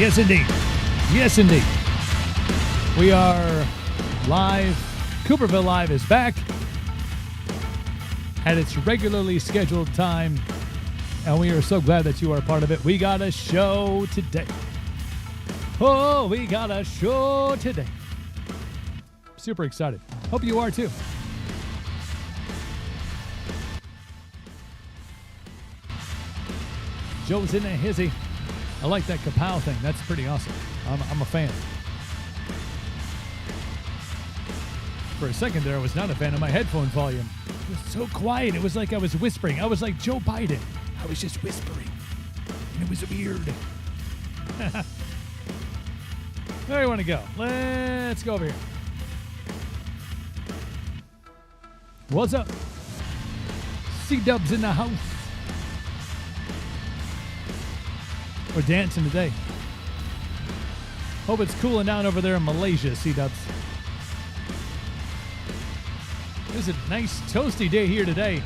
Yes, indeed. Yes, indeed. We are live. Cooperville Live is back at its regularly scheduled time, and we are so glad that you are a part of it. We got a show today. Oh, we got a show today. Super excited. Hope you are too. Joe's in a hizzy. I like that kapow thing. That's pretty awesome. I'm a fan. For a second there, I was not a fan of my headphone volume. It was so quiet. It was like I was whispering. I was like Joe Biden. I was just whispering. And it was weird. Where do you want to go? Let's go over here. What's up? C-Dub's in the house. We're dancing today. Hope it's cooling down over there in Malaysia, C-Dubs. This is a nice toasty day here today.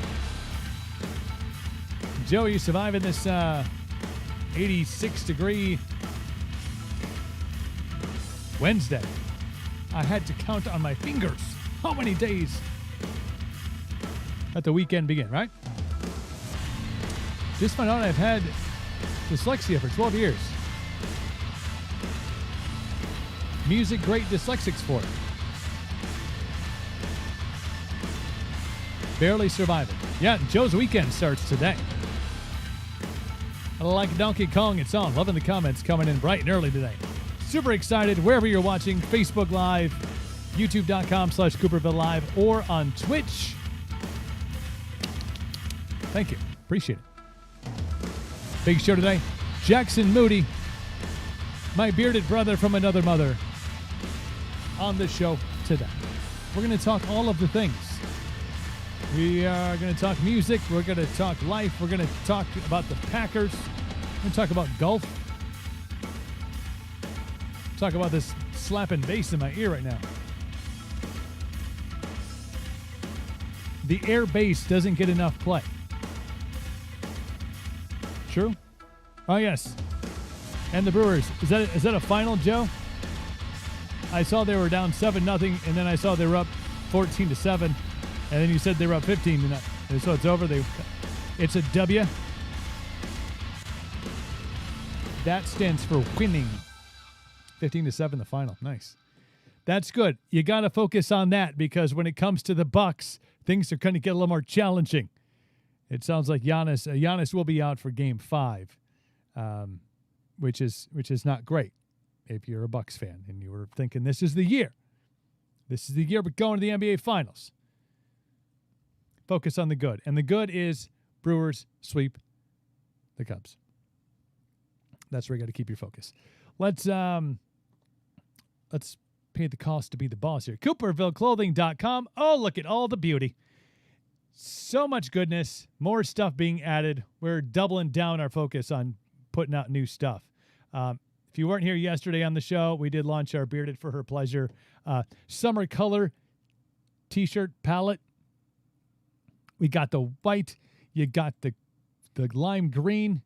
Joe, are you surviving this 86-degree Wednesday? I had to count on my fingers how many days let the weekend begin, right? Just found out I've had dyslexia for 12 years. Music great dyslexics for it. Barely surviving. Yeah, Joe's weekend starts today. Like Donkey Kong, it's on. Loving the comments coming in bright and early today. Super excited wherever you're watching. Facebook Live, youtube.com/Cooperville Live, or on Twitch. Thank you. Appreciate it. Big show today. Jackson Moody, my bearded brother from another mother, on the show today. We're going to talk all of the things. We are going to talk music. We're going to talk life. We're going to talk about the Packers. We're going to talk about golf. Talk about this slapping bass in my ear right now. The air bass doesn't get enough play. True? Oh, yes. And the Brewers. Is that a final, Joe? I saw they were down 7-0, and then I saw they were up 14-7, and then you said they were up 15-0. And so it's over. It's a W. That stands for winning. 15-7, the final. Nice. That's good. You got to focus on that, because when it comes to the Bucks, things are going to get a little more challenging. It sounds like Giannis will be out for Game 5, which is not great if you're a Bucks fan and you were thinking this is the year. This is the year we're going to the NBA Finals. Focus on the good, and the good is Brewers sweep the Cubs. That's where you got to keep your focus. Let's pay the cost to be the boss here. CoopervilleClothing.com. Oh, look at all the beauty. So much goodness, more stuff being added. We're doubling down our focus on putting out new stuff. If you weren't here yesterday on the show, we did launch our Bearded for Her Pleasure summer color t-shirt palette. We got the white. You got the lime green.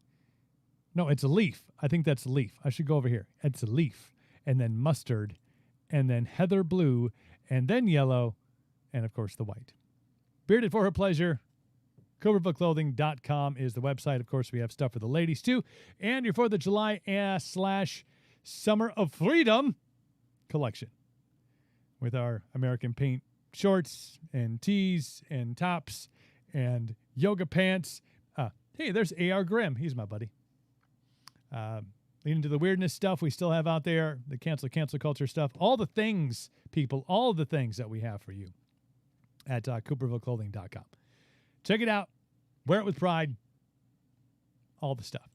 No, it's a leaf. I think that's a leaf. I should go over here. It's a leaf. And then mustard. And then heather blue. And then yellow. And, of course, the white. Bearded for Her Pleasure. CoopervilleClothing.com is the website. Of course, we have stuff for the ladies, too. And your 4th of July / Summer of Freedom collection. With our American Paint shorts and tees and tops and yoga pants. Hey, there's A.R. Grimm. He's my buddy. Into the weirdness stuff we still have out there. The cancel culture stuff. All the things, people. All the things that we have for you. At CoopervilleClothing.com. Check it out. Wear it with pride. All the stuff.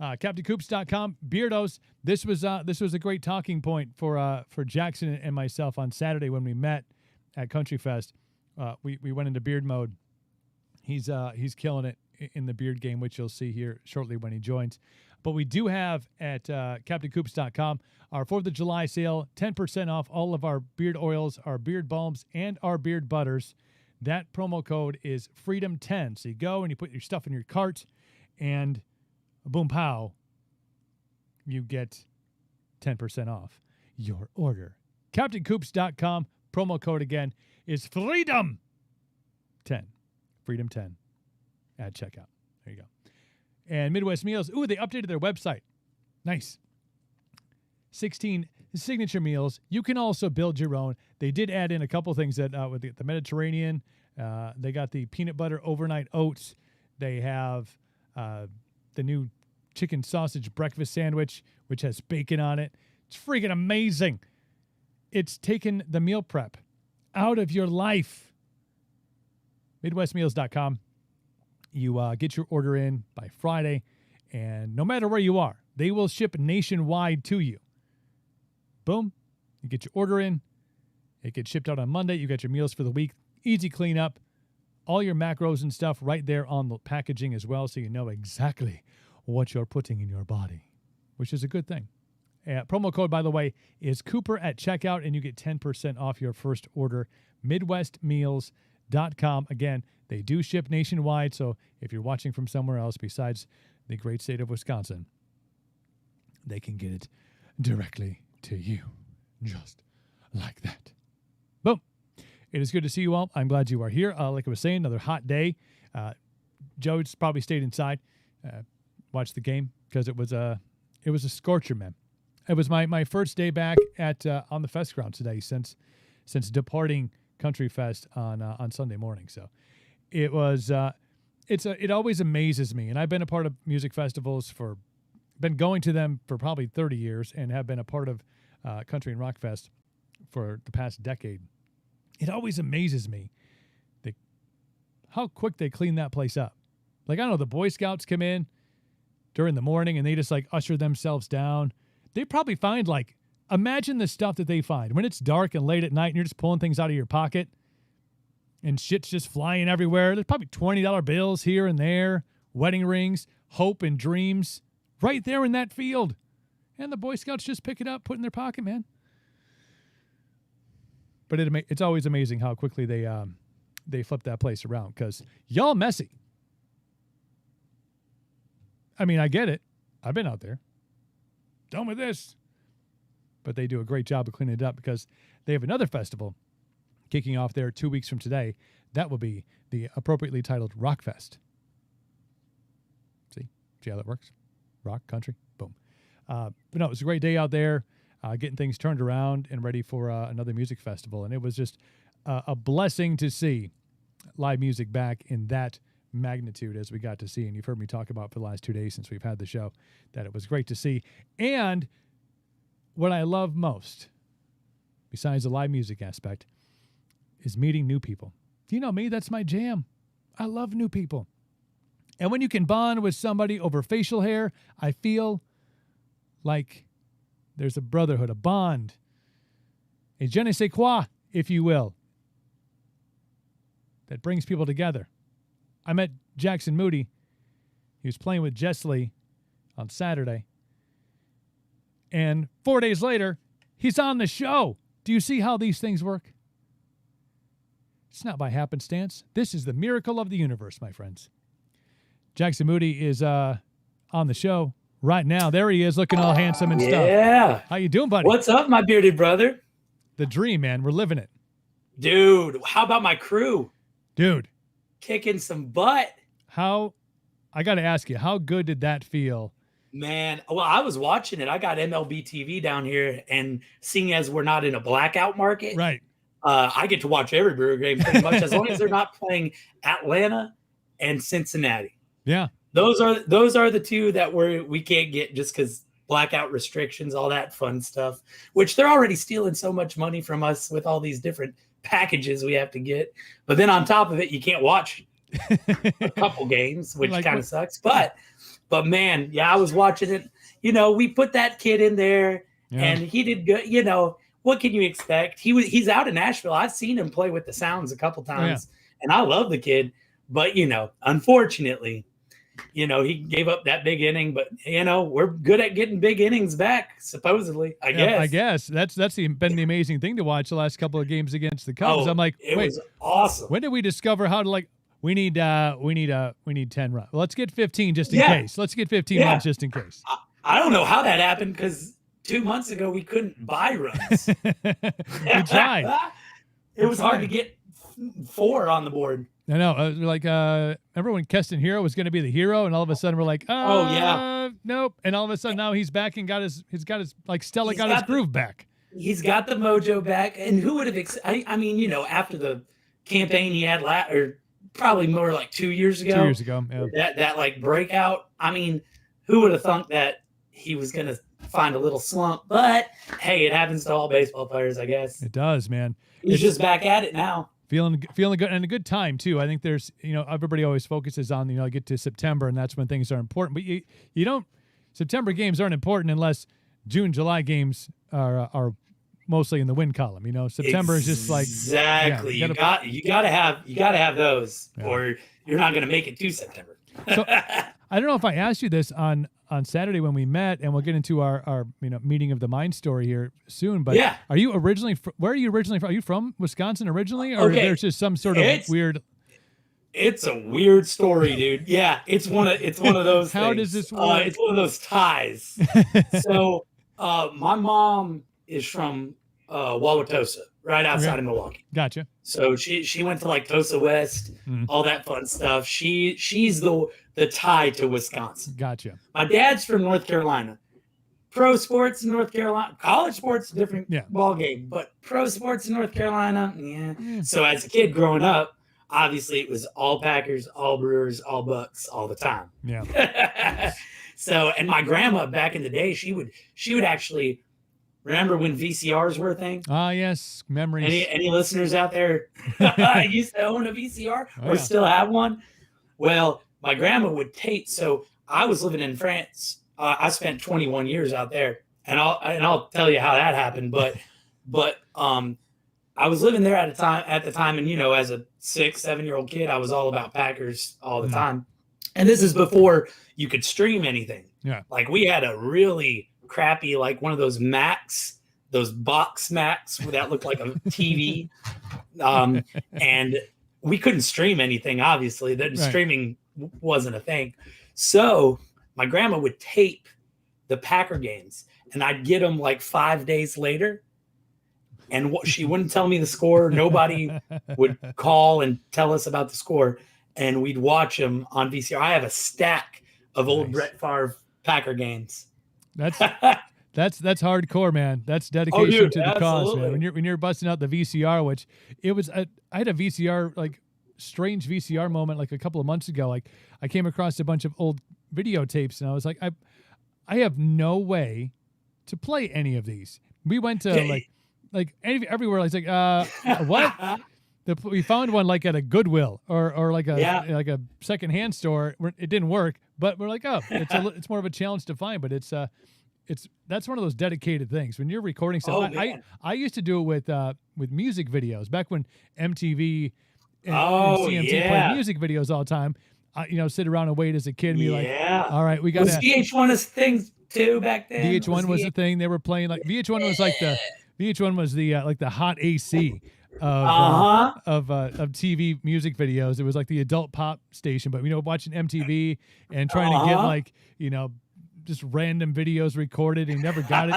CaptainCoops.com. Beardos. This was a great talking point for Jackson and myself on Saturday when we met at Country Fest. We went into beard mode. He's killing it in the beard game, which you'll see here shortly when he joins. But we do have at CaptainCoops.com our 4th of July sale, 10% off all of our beard oils, our beard balms, and our beard butters. That promo code is FREEDOM10. So you go and you put your stuff in your cart, and boom, pow, you get 10% off your order. CaptainCoops.com. Promo code again is FREEDOM10. FREEDOM10 at checkout. There you go. And Midwest Meals. Ooh, they updated their website. Nice. 16 signature meals. You can also build your own. They did add in a couple things that with the Mediterranean. They got the peanut butter overnight oats. They have the new chicken sausage breakfast sandwich, which has bacon on it. It's freaking amazing. It's taken the meal prep out of your life. MidwestMeals.com. You get your order in by Friday, and no matter where you are, they will ship nationwide to you. Boom. You get your order in. It gets shipped out on Monday. You got your meals for the week. Easy cleanup. All your macros and stuff right there on the packaging as well, so you know exactly what you're putting in your body, which is a good thing. Promo code, by the way, is Cooper at checkout, and you get 10% off your first order. MidwestMeals.com. Again, they do ship nationwide, so if you're watching from somewhere else besides the great state of Wisconsin, they can get it directly to you, just like that. Boom. It is good to see you all. I'm glad you are here. Like I was saying, another hot day. Joe's probably stayed inside, watched the game because it was a scorcher, man. It was my first day back at on the fest ground today since departing Country Fest on Sunday morning. So it was it always amazes me, and I've been a part of music festivals been going to them for probably 30 years and have been a part of Country and Rock Fest for the past decade. It always amazes me how quick they clean that place up. Like, I don't know, the Boy Scouts come in during the morning and they just like usher themselves down. They probably find imagine the stuff that they find when it's dark and late at night and you're just pulling things out of your pocket and shit's just flying everywhere. There's probably $20 bills here and there, wedding rings, hope and dreams right there in that field. And the Boy Scouts just pick it up, put it in their pocket, man. But it's always amazing how quickly they flip that place around because y'all messy. I mean, I get it. I've been out there. Done with this. But they do a great job of cleaning it up because they have another festival kicking off there 2 weeks from today. That will be the appropriately titled Rock Fest. See how that works? Rock, country, boom. But no, it was a great day out there, getting things turned around and ready for another music festival. And it was just a blessing to see live music back in that magnitude as we got to see. And you've heard me talk about for the last 2 days since we've had the show that it was great to see. And what I love most, besides the live music aspect, is meeting new people. You know me, that's my jam. I love new people. And when you can bond with somebody over facial hair, I feel like there's a brotherhood, a bond, a je ne sais quoi, if you will, that brings people together. I met Jackson Moody. He was playing with Jessley on Saturday. And 4 days later, he's on the show. Do you see how these things work? It's not by happenstance. This is the miracle of the universe, my friends. Jackson Moody is on the show right now. There he is, looking all handsome and stuff. Yeah. How you doing, buddy? What's up, my bearded brother? The dream, man. We're living it. Dude, how about my crew? Dude. Kicking some butt. I got to ask you, how good did that feel? Man, well, I was watching it. I got MLB TV down here, and seeing as we're not in a blackout market, right? I get to watch every Brewer game pretty much, as long as they're not playing Atlanta and Cincinnati. Yeah, those are the two that we can't get just because blackout restrictions, all that fun stuff. Which they're already stealing so much money from us with all these different packages we have to get. But then on top of it, you can't watch a couple games, which kind of sucks. But man, yeah, I was watching it. You know, we put that kid in there, and he did good. You know, what can you expect? He's out in Nashville. I've seen him play with the Sounds a couple times, and I love the kid. But you know, unfortunately, you know, he gave up that big inning. But you know, we're good at getting big innings back, supposedly. I guess that's been the amazing thing to watch the last couple of games against the Cubs. I'm like, it was awesome. When did we discover how to We need 10 runs. Well, let's get 15 just in case. Let's get 15 runs just in case. I don't know how that happened because 2 months ago we couldn't buy runs. We tried. It was hard to get 4 on the board. I know. Like, remember when Keston Hero was going to be the hero, and all of a sudden we're like, oh yeah, nope. And all of a sudden now he's back and he's got his like Stella got his groove back. He's got the mojo back. And who would have? I mean, you know, after the campaign he had or probably more like 2 years ago. 2 years ago, yeah. That like breakout. I mean, who would have thunk that he was going to find a little slump? But hey, it happens to all baseball players, I guess. It does, man. He's just back at it now. Feeling good, and a good time too. I think there's, you know, everybody always focuses on, you know, get to September and that's when things are important. But you don't, September games aren't important unless June, July games are mostly in the win column. You know, September is just like exactly. Yeah, you gotta have those, or you're not gonna make it to September. So I don't know if I asked you this on Saturday when we met, and we'll get into our you know, meeting of the mind story here soon. But yeah, are you originally where are you originally from? Are you from Wisconsin originally, or there's just some sort of weird? It's a weird story, dude. Yeah, it's one of those. How things. Does this work? It's one of those ties. So my mom is from Wauwatosa, right outside of Milwaukee. Gotcha. So she went to like Tosa West, all that fun stuff. She's the tie to Wisconsin. Gotcha. My dad's from North Carolina. Pro sports in North Carolina, college sports, different ball game, but pro sports in North Carolina, yeah. So as a kid growing up, obviously it was all Packers, all Brewers, all Bucks, all the time. Yeah. So, and my grandma back in the day, she would actually remember when VCRs were a thing. Ah, yes, memories. Any listeners out there used to own a VCR or still have one? Well, my grandma would tape. So I was living in France. I spent 21 years out there, and I'll tell you how that happened. But I was living there at the time, and you know, as a 6-7-year-old kid, I was all about Packers all the time. And this is before you could stream anything. Yeah, like we had a really crappy, like one of those Macs, those box Macs that looked like a TV, and we couldn't stream anything. Obviously, that streaming wasn't a thing. So my grandma would tape the Packer games, and I'd get them like 5 days later. And she wouldn't tell me the score. Nobody would call and tell us about the score. And we'd watch them on VCR. I have a stack of old Brett Favre Packer games. That's hardcore, man. That's dedication to the cause, man. When you're busting out the VCR, which it was, I had a VCR, like strange VCR moment, like a couple of months ago. Like I came across a bunch of old videotapes, and I was like, I have no way to play any of these. We went to everywhere. I was like, what? We found one like at a Goodwill or like a secondhand store. It didn't work, but we're like, oh, it's more of a challenge to find. But that's one of those dedicated things when you're recording stuff. I used to do it with music videos back when MTV and CMT played music videos all the time. Sit around and wait as a kid and be like, all right, we got to. VH1 is things too back then. VH1 was the thing. They were playing like VH1 was like the hot AC of TV music videos. It was like the adult pop station, but watching MTV and trying to get like, just random videos recorded, and never got it.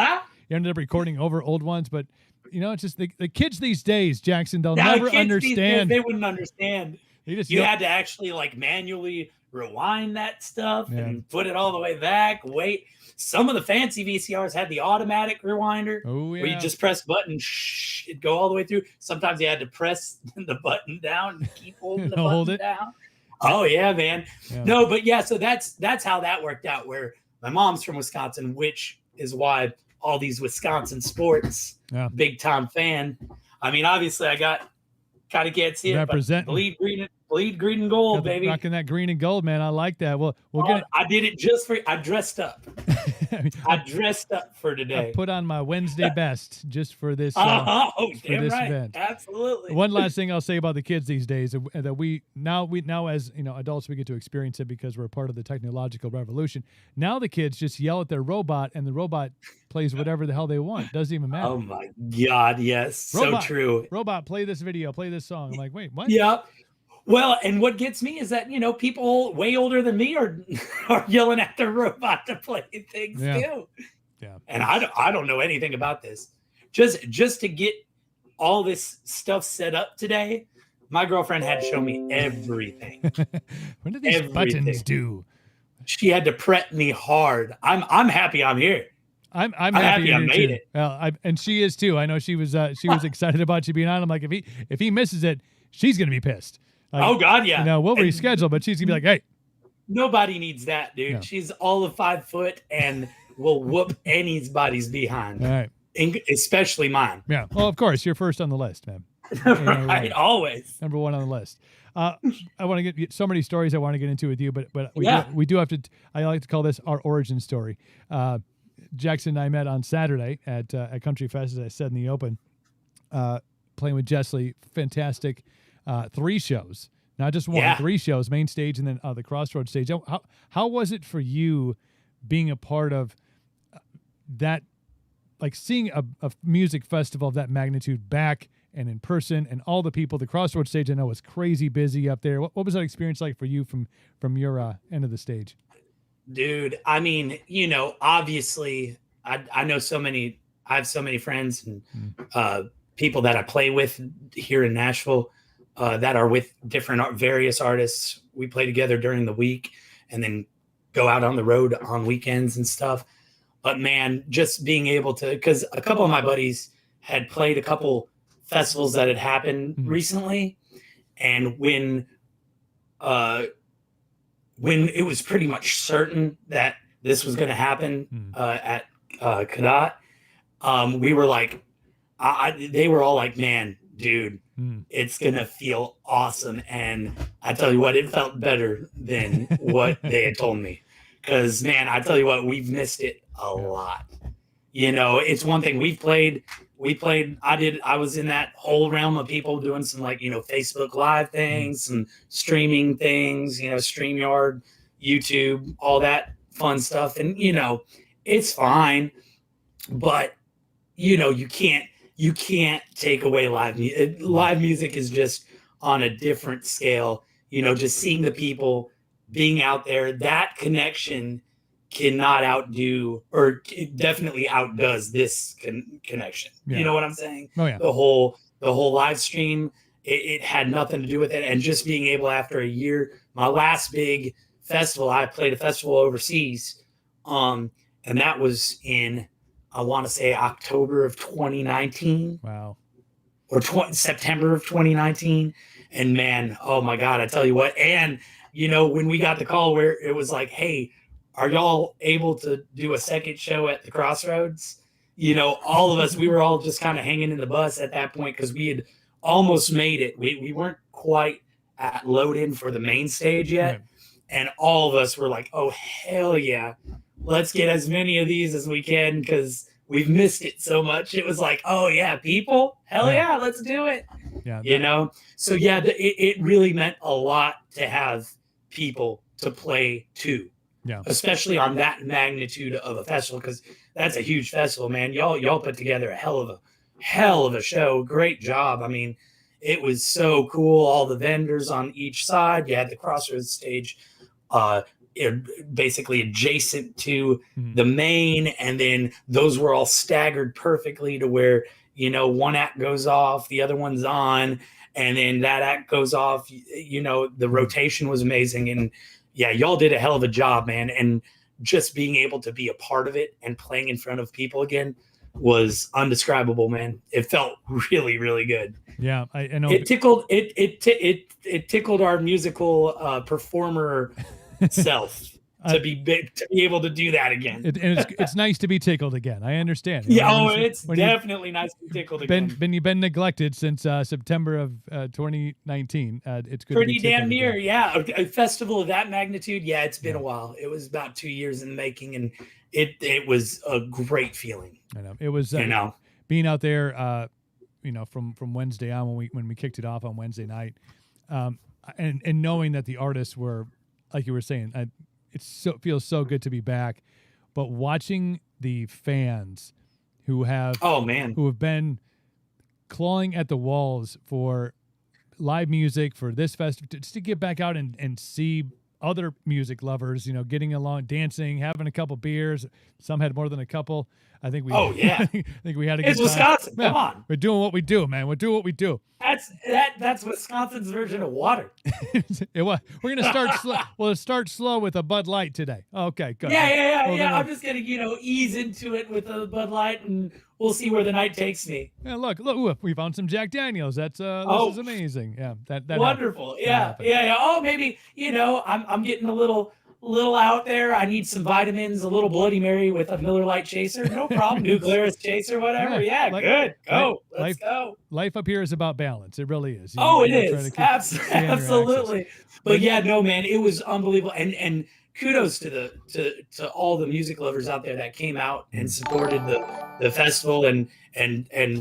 You ended up recording over old ones, but it's just the kids these days, Jackson, they'll never understand. They wouldn't understand. You had to actually like manually rewind that stuff and put it all the way back. Wait, some of the fancy VCRs had the automatic rewinder. Oh yeah, where you just press button, it'd go all the way through. Sometimes you had to press the button down and keep holding the button down. Oh yeah, man. Yeah. No, but yeah, so that's how that worked out. Where my mom's from Wisconsin, which is why all these Wisconsin sports, big time fan. I mean, obviously, I kind of can't see it, but bleed green and gold, baby. Rocking that green and gold, man. I like that. Well, I did it just for. I dressed up. I dressed up for today. I put on my Wednesday best just for this. Event. Absolutely. One last thing I'll say about the kids these days that we now as adults, we get to experience it because we're a part of the technological revolution. Now the kids just yell at their robot, and the robot plays whatever the hell they want. Doesn't even matter. Oh my God! Yes, robot, so true. Robot, play this video, play this song. I'm like, wait, what? Yeah. Well, and what gets me is that, people way older than me are yelling at their robot to play things too. Yeah. And I don't know anything about this. Just to get all this stuff set up today, my girlfriend had to show me everything. What do these buttons do? She had to prep me hard. I'm happy I'm here. I'm happy I you're made too. it. Well, and she is too. I know she was excited about you being on. I'm like, if he misses it, she's gonna be pissed. Like, oh God, yeah. You know, we'll reschedule, but she's gonna be like, hey. Nobody needs that, dude. No. She's all of 5 foot and will whoop anybody's behind. All right. Especially mine. Yeah. Well, of course, you're first on the list, man. Right, always. Number one on the list. I want to get so many stories I want to get into with you, but we do have to. I like to call this our origin story. Jackson and I met on Saturday at Country Fest, as I said in the open, playing with Jessley. Fantastic 3 shows, not just one, 3 shows, main stage and then the Crossroads stage. How was it for you being a part of that, like seeing a music festival of that magnitude back and in person, and all the people? The Crossroads stage I know was crazy busy up there. What was that experience like for you from your end of the stage? Dude, I mean, you know, obviously I know I have so many friends and people that I play with here in Nashville that are with various artists. We play together during the week and then go out on the road on weekends and stuff. But man, just being able to, because a couple of my buddies had played a couple festivals that had happened recently, and when it was pretty much certain that this was going to happen at Cadet, we were like, they were all like, man, dude, it's going to feel awesome. And I tell you what, it felt better than what they had told me. Because, man, I tell you what, we've missed it a lot. You know, it's one thing we played, I was in that whole realm of people doing some, like, you know, Facebook Live things, some streaming things, you know, StreamYard, YouTube, all that fun stuff. And, you know, it's fine, but, you know, you can't take away live music. Live music is just on a different scale. You know, just seeing the people being out there, that connection cannot outdo, or it definitely outdoes this connection. You know what I'm saying? Oh yeah. The whole live stream, it had nothing to do with it. And just being able, after a year, my last big festival, I played a festival overseas, and that was in, I want to say, October of 2019. Wow. Or September of 2019. And man, oh my God, I tell you what. And, you know, when we got the call where it was like, hey, are y'all able to do a second show at the Crossroads? You know, all of us, we were all just kind of hanging in the bus at that point, because we had almost made it. We weren't quite at load in for the main stage yet. Right. And all of us were like, oh, hell yeah. Let's get as many of these as we can, because we've missed it so much. It was like, oh yeah, people, hell yeah, let's do it. Yeah, you know? So yeah, it really meant a lot to have people to play to. Yeah. Especially on that magnitude of a festival, because that's a huge festival, man. Y'all put together a hell of a show. Great job. I mean, it was so cool. All the vendors on each side. You had the Crossroads stage, basically adjacent to the main, and then those were all staggered perfectly to where, you know, one act goes off, the other one's on, and then that act goes off. You know, the rotation was amazing. And yeah, y'all did a hell of a job, man. And just being able to be a part of it and playing in front of people again was undescribable, man. It felt really, really good. Yeah, I know. It tickled our musical performer self to be able to do that again. And it's nice to be tickled again. I understand. Yeah, it's definitely nice to be tickled again. You've been neglected since September of 2019. It's good. Pretty to be damn near, again. yeah. A festival of that magnitude, yeah, it's been a while. It was about 2 years in the making, and it was a great feeling. I know it was. You know, being out there, you know, from Wednesday on when we kicked it off on Wednesday night, and knowing that the artists were, like you were saying, it feels so good to be back. But watching the fans who have been clawing at the walls for live music, for this festival, just to get back out and see other music lovers, getting along, dancing, having a couple beers. Some had more than a couple. I think we. Oh yeah, I think we had a it's good time. Wisconsin. Yeah, Come on, we're doing what we do, man. We're doing what we do. That's Wisconsin's version of water. We're gonna start slow. We'll start slow with a Bud Light today. Okay, good. Yeah. I'm just gonna ease into it with a Bud Light, and we'll see where the night takes me. Yeah, look, ooh, we found some Jack Daniels. This is amazing. Yeah, that wonderful. happened. Yeah. Oh, maybe I'm getting a little out there. I need some vitamins, a little Bloody Mary with a Miller Lite chaser. No problem. New Glarus chaser, whatever. Yeah, good. Go. Let's go. Life up here is about balance. It really is. It is. Absolutely. But yeah, no, man, it was unbelievable. And kudos to all the music lovers out there that came out and supported the festival and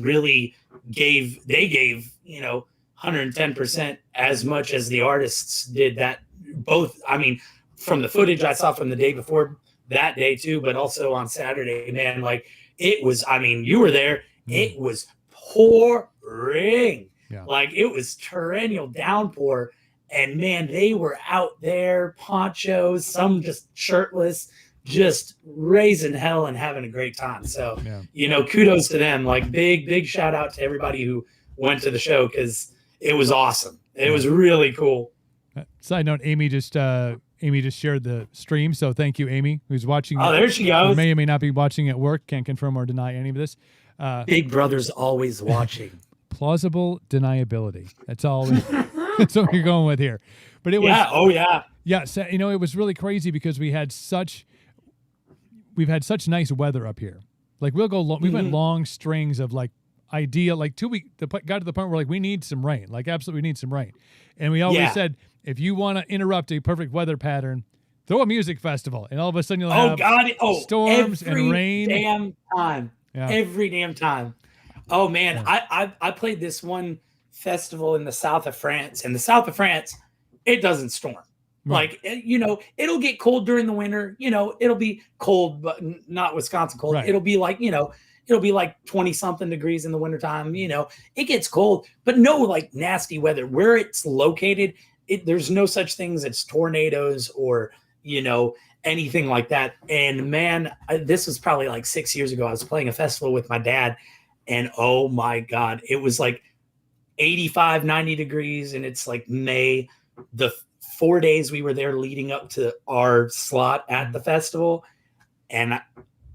really gave 110% as much as the artists did. That both, I mean, from the footage I saw from the day before that day too, but also on Saturday, man, like it was, I mean, you were there. It was pouring. Yeah. Like it was torrential downpour. And man, they were out there, ponchos, some just shirtless, just raising hell and having a great time. So, kudos to them. Like big shout out to everybody who went to the show because it was awesome. It was really cool. Side note, Amy just shared the stream, so thank you, Amy, who's watching. Oh, there she goes. May or may not be watching at work. Can't confirm or deny any of this. Big Brother's always watching. Plausible deniability. That's all. That's what you're going with here. But it was. Yeah. Oh yeah. Yeah. So, it was really crazy because we've had such nice weather up here. Like we went long strings of like ideal, like 2 weeks. Got to the point where like we need some rain. Like absolutely we need some rain. And we always said, if you want to interrupt a perfect weather pattern, throw a music festival, and all of a sudden you'll have storms and rain. Damn time. Yeah. Every damn time. Oh man, yeah. I played this one festival in the south of France. In the south of France, it doesn't storm. Right. Like it'll get cold during the winter. It'll be cold, but not Wisconsin cold. Right. It'll be like it'll be like 20 something degrees in the wintertime. It gets cold, but no like nasty weather. Where it's located, there's no such things as tornadoes or, anything like that. And man, this was probably like 6 years ago. I was playing a festival with my dad and oh my God, it was like 85, 90 degrees. And it's like May, the 4 days we were there leading up to our slot at the festival. And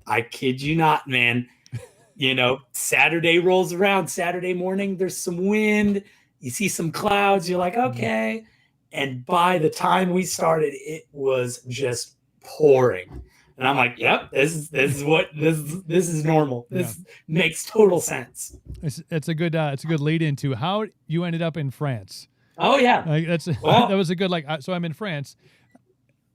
I kid you not, man, Saturday rolls around, Saturday morning, there's some wind, you see some clouds, you're like, okay. And by the time we started, it was just pouring. And I'm like, yep, this is normal. This makes total sense. It's a good lead into how you ended up in France. Oh yeah. That was a good, so I'm in France.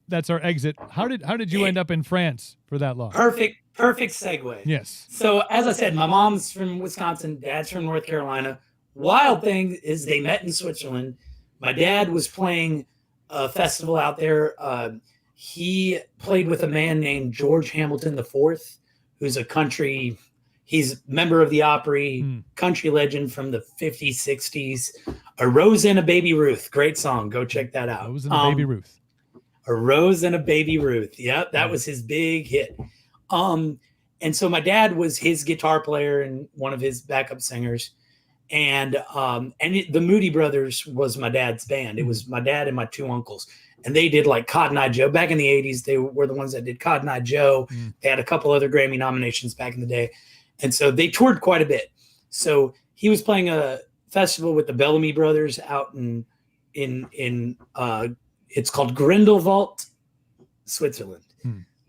That's our exit. How did you end up in France for that long? Perfect segue. Yes. So as I said, my mom's from Wisconsin, dad's from North Carolina. Wild thing is they met in Switzerland. My dad was playing a festival out there. He played with a man named George Hamilton IV, who's he's a member of the Opry, country legend from the 50s, 60s. A Rose and a Baby Ruth. Great song. Go check that out. Rose and a Baby Ruth. A Rose and a Baby Ruth. Yep, that was his big hit. And so my dad was his guitar player and one of his backup singers. And the Moody Brothers was my dad's band. It was my dad and my two uncles. And they did like Cotton Eye Joe. Back in the 80s, they were the ones that did Cotton Eye Joe. They had a couple other Grammy nominations back in the day. And so they toured quite a bit. So he was playing a festival with the Bellamy Brothers out in it's called Grindelwald, Switzerland.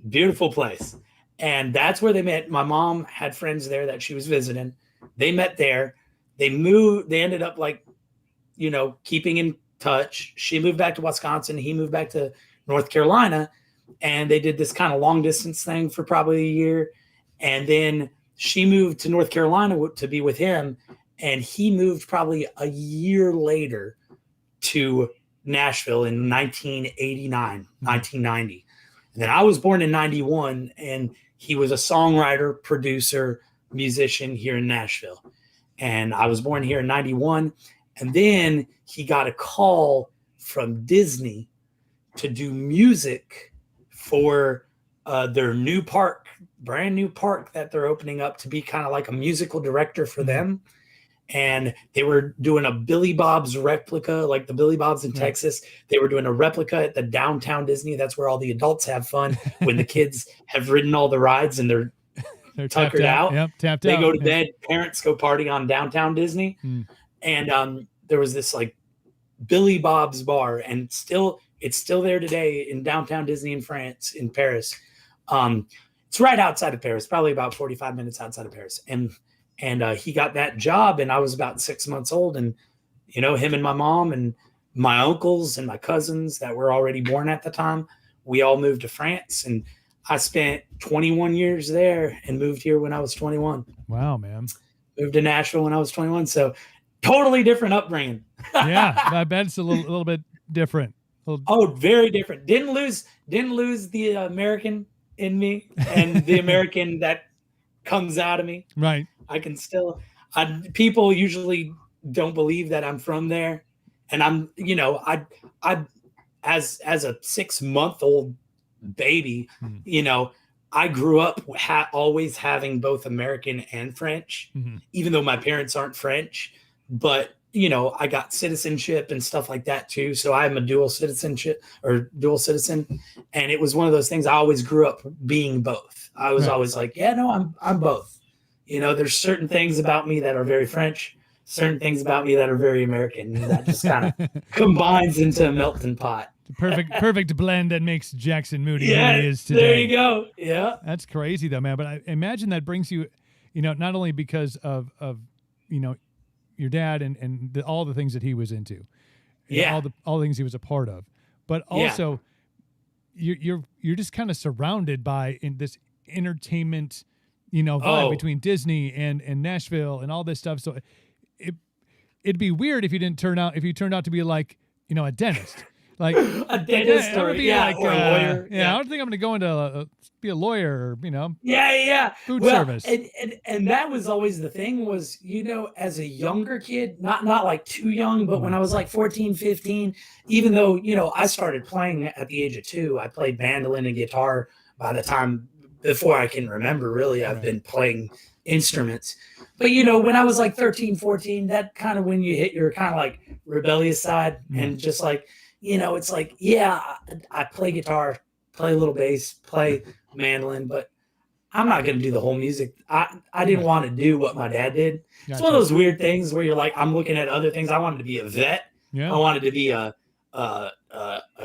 Beautiful place. And that's where they met. My mom had friends there that she was visiting. They met there. They moved. They ended up keeping in touch. She moved back to Wisconsin. He moved back to North Carolina. And they did this kind of long distance thing for probably a year. And then she moved to North Carolina to be with him. And he moved probably a year later to Nashville in 1989, 1990. And then I was born in 91, and he was a songwriter, producer, musician here in Nashville. And I was born here in 91. And then he got a call from Disney to do music for their new park, brand new park that they're opening up, to be kind of like a musical director for them. And they were doing a Billy Bob's replica, like the Billy Bob's in Texas. They were doing a replica at the downtown Disney. That's where all the adults have fun when the kids have ridden all the rides and they're tuckered out. Yep, tapped they out. go to bed. Parents go party on downtown Disney. And there was this like Billy Bob's bar, and it's still there today in downtown Disney in France, in Paris. It's right outside of Paris, probably about 45 minutes outside of Paris. And he got that job, and I was about 6 months old. And, you know, him and my mom and my uncles and my cousins that were already born at the time, we all moved to France. And I spent 21 years there and moved here when I was 21. Wow, man. Moved to Nashville when I was 21. So totally different upbringing. Yeah, I bet it's a little bit different. Oh, very different. Didn't lose the American in me and the American that comes out of me. Right. I can still, people usually don't believe that I'm from there. And I'm, you know, I as a 6-month-old baby, you know, I grew up always having both American and French, even though my parents aren't French. But, you know, I got citizenship and stuff like that too. So I'm a dual citizen. And it was one of those things I always grew up being both. I was always like, yeah, no, I'm both. You know, there's certain things about me that are very French, certain things about me that are very American. And that just kind of combines into a melting pot. Perfect blend that makes Jackson Moody who he is today. There you go. Yeah. That's crazy though, man. But I imagine that brings you, you know, not only because of you know, your dad and all the things that he was into, all the things he was a part of, but also you're just kind of surrounded by in this entertainment, you know, vibe between Disney and Nashville and all this stuff. So it'd be weird if you turned out to be like, you know, a dentist. Like a dentist or a lawyer. I don't think I'm going to go into be a lawyer or, you know. Food service. And that was always the thing was, you know, as a younger kid, not like too young, but when I was like 14, 15, even though, you know, I started playing at the age of 2, I played mandolin and guitar by the time before I can remember, really, I've been playing instruments. But, you know, when I was like 13, 14, that kind of when you hit your kind of like rebellious side and just like, you know, it's like, yeah, I play guitar, play a little bass, play mandolin, but I'm not going to do the whole music. I didn't want to do what my dad did. Gotcha. It's one of those weird things where you're like, I'm looking at other things. I wanted to be a vet. Yeah. I wanted to be a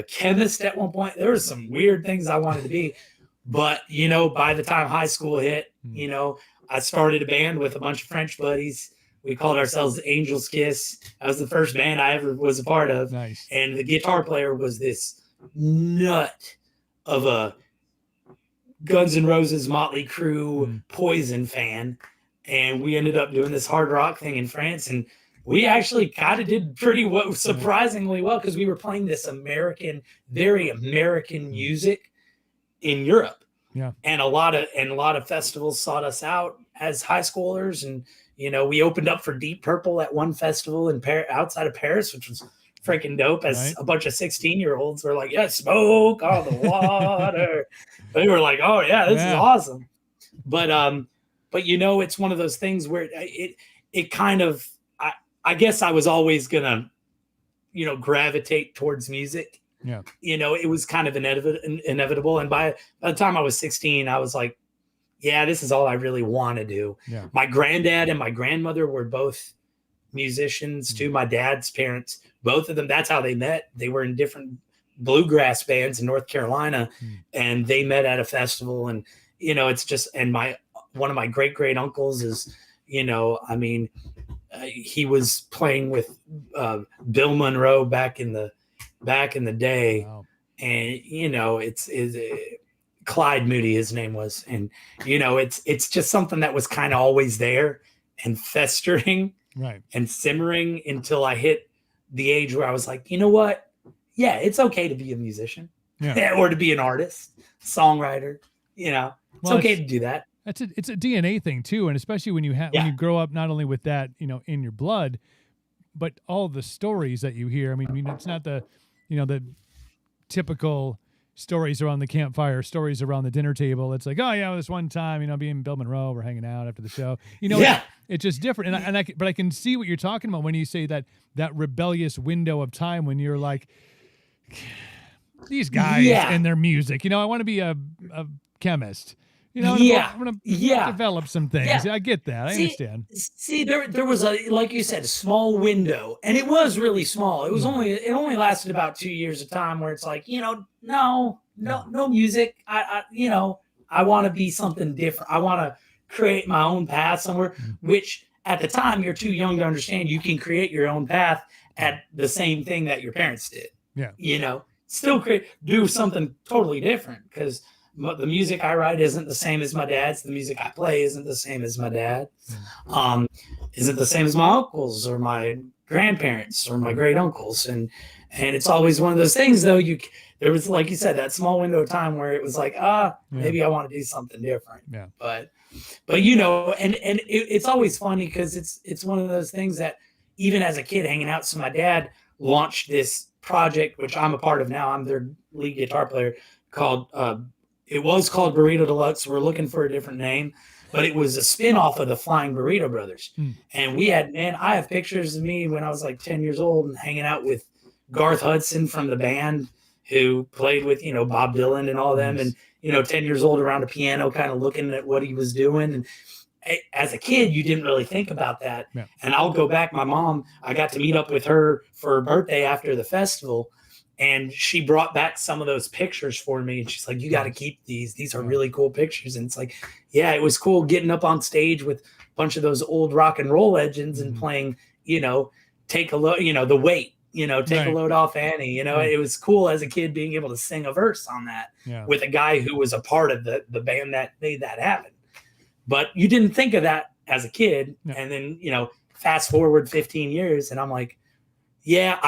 chemist at one point. There were some weird things I wanted to be. But, you know, by the time high school hit, you know, I started a band with a bunch of French buddies. We called ourselves Angel's Kiss. That was the first band I ever was a part of. Nice. And the guitar player was this nut of a Guns N' Roses, Motley Crue, Poison fan. And we ended up doing this hard rock thing in France. And we actually kind of did pretty well, surprisingly well, because we were playing this very American music in Europe. Yeah. And a lot of festivals sought us out as high schoolers. And, you know, we opened up for Deep Purple at one festival in outside of Paris, which was freaking dope. As a bunch of 16-year-olds were like, yeah, smoke on the water. They were like, oh yeah, this is awesome. But you know, it's one of those things where it kind of, I guess I was always gonna, you know, gravitate towards music. Yeah. You know, it was kind of inevitable. And by the time I was 16, I was like, yeah, this is all I really want to do. Yeah. My granddad and my grandmother were both musicians too. My dad's parents, both of them, that's how they met. They were in different bluegrass bands in North Carolina and they met at a festival. And, you know, it's just, and one of my great uncles is, you know, I mean, he was playing with Bill Monroe back in the day. Wow. And, you know, it's Clyde Moody, his name was. And, you know, it's just something that was kind of always there and festering and simmering until I hit the age where I was like, you know what? Yeah, it's okay to be a musician or to be an artist, songwriter, you know, it's okay to do that. It's a DNA thing too. And especially when you when you grow up, not only with that, you know, in your blood, but all the stories that you hear. I mean, it's not the, you know, the typical stories around the campfire, stories around the dinner table. It's like, oh yeah, this one time, me and Bill Monroe were hanging out after the show. Yeah. It's just different. But I can see what you're talking about when you say that rebellious window of time when you're like, these guys and their music. I want to be a chemist. I'm gonna develop some things. Yeah. I get that. I understand. See, there was like you said, a small window, and it was really small. It only lasted about 2 years of time where it's like, no music. I want to be something different. I want to create my own path somewhere, which at the time you're too young to understand. You can create your own path at the same thing that your parents did. Yeah. Still do something totally different, because the music I write isn't the same as my dad's. The music I play isn't the same as my dad. Isn't the same as my uncles or my grandparents or my great uncles. And it's always one of those things, though. There was, like you said, that small window of time where it was like, maybe I want to do something different. Yeah. But it's always funny because it's one of those things that even as a kid hanging out. So my dad launched this project, which I'm a part of now. I'm their lead guitar player, called it was called Burrito Deluxe. We're looking for a different name, but it was a spin-off of the Flying Burrito Brothers. And I have pictures of me when I was like 10 years old and hanging out with Garth Hudson from the band, who played with, Bob Dylan and all them. And, 10 years old around a piano, kind of looking at what he was doing. And as a kid, you didn't really think about that. Yeah. And I'll go back. My mom, I got to meet up with her for her birthday after the festival. And she brought back some of those pictures for me. And she's like, you got to keep these. These are really cool pictures. And it's like, yeah, it was cool getting up on stage with a bunch of those old rock and roll legends and playing, Take a Load, The Weight, Take a Load Off Annie. It was cool as a kid being able to sing a verse on that with a guy who was a part of the band that made that happen. But you didn't think of that as a kid. No. And then, fast forward 15 years and I'm like, yeah,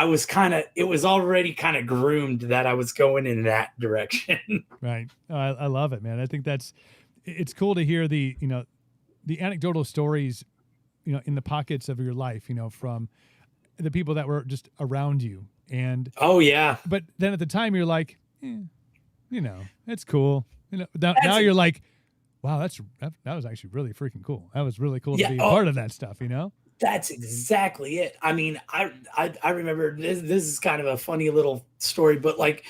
it was already kind of groomed that I was going in that direction. Right. I love it, man. I think it's cool to hear the anecdotal stories, in the pockets of your life, from the people that were just around you. And oh yeah. But then at the time you're like, it's cool. Now you're like, wow, that was actually really freaking cool. That was really cool to be part of that stuff, That's exactly it. I mean, I remember this is kind of a funny little story, but like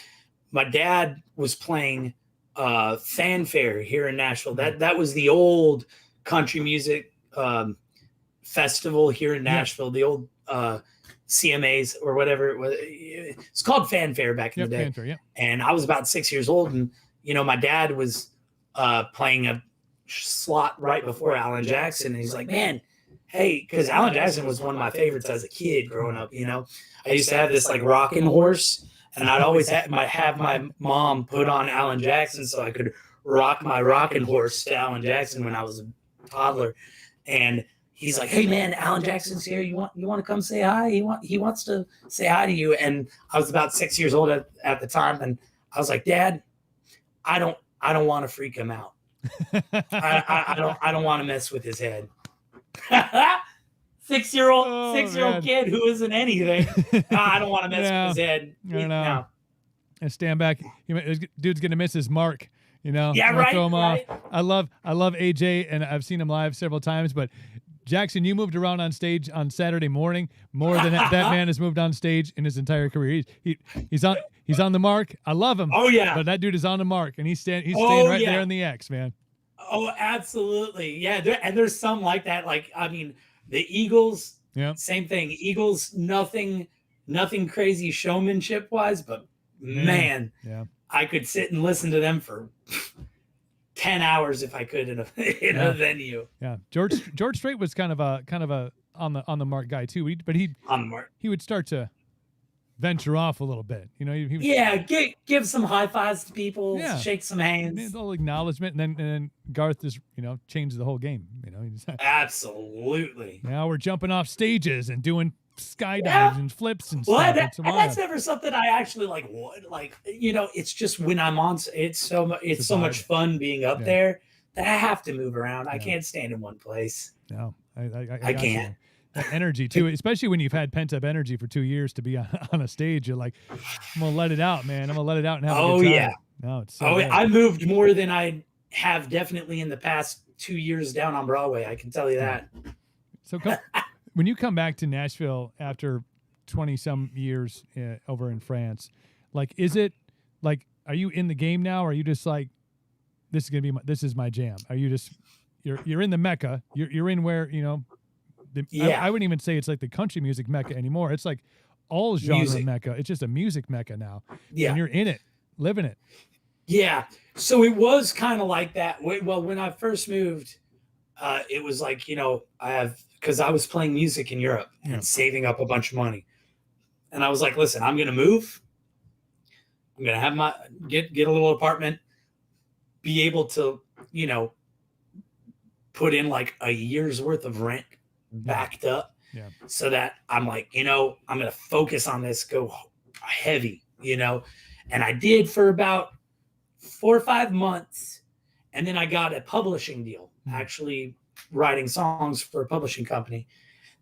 my dad was playing Fanfare here in Nashville. That was the old country music festival here in Nashville, the old CMAs or whatever it was. It's called Fanfare back in the day. Fanfare, and I was about 6 years old, and my dad was playing a slot right before Alan Jackson, and he's like, man, hey, because Alan Jackson was one of my favorites as a kid growing up. I used to have this like rocking horse, and I'd always have my mom put on Alan Jackson so I could rock my rocking horse to Alan Jackson when I was a toddler. And he's like, hey man, Alan Jackson's here. You want to come say hi? He wants to say hi to you. And I was about 6 years old at the time, and I was like, Dad, I don't want to freak him out. I don't want to mess with his head. 6-year-old kid who isn't anything. I don't want to mess with his head. No. And stand back. Dude's gonna miss his mark. Yeah, right. Throw him right. off. I love AJ, and I've seen him live several times. But Jackson, you moved around on stage on Saturday morning more than that man has moved on stage in his entire career. He's on the mark. I love him. Oh yeah. But that dude is on the mark, and he's staying right there in the X, man. Oh, absolutely. Yeah. There's some like that. Like, I mean, the Eagles, same thing. Eagles, nothing crazy showmanship wise, but man, I could sit and listen to them for 10 hours if I could in a venue. Yeah. George Strait was kind of a on the mark guy too. But he on the mark. He would start to venture off a little bit, he was, give some high fives to people, shake some hands, a little acknowledgement, and then Garth just changed the whole game. Absolutely. Now we're jumping off stages and doing skydives and flips and stuff. And that's never something I actually it's just when I'm on. It's so much fun being up there that I have to move around. I can't stand in one place. No, I can't. that energy too, especially when you've had pent up energy for 2 years to be on a stage. You're like, I'm gonna let it out, man. I'm gonna let it out and have a good time. Yeah. No, it's so good. I moved more than I have definitely in the past 2 years down on Broadway. I can tell you that. So when you come back to Nashville after 20 some years over in France, like, is it like, are you in the game now? Or are you just like, this is my jam? Are you just, you're in the Mecca, you're in where, you know, I wouldn't even say it's like the country music Mecca anymore. It's like all genre music. Mecca. It's just a music Mecca now. Yeah. And you're in it, living it. Yeah. So it was kind of like that. Well, when I first moved, it was like, you know, because I was playing music in Europe and saving up a bunch of money. And I was like, listen, I'm going to move. I'm going to have get a little apartment, be able to, you know, put in like a year's worth of rent backed up so that I'm like, you know, I'm going to focus on this, go heavy, you know. And I did for about 4 or 5 months. And then I got a publishing deal, actually writing songs for a publishing company.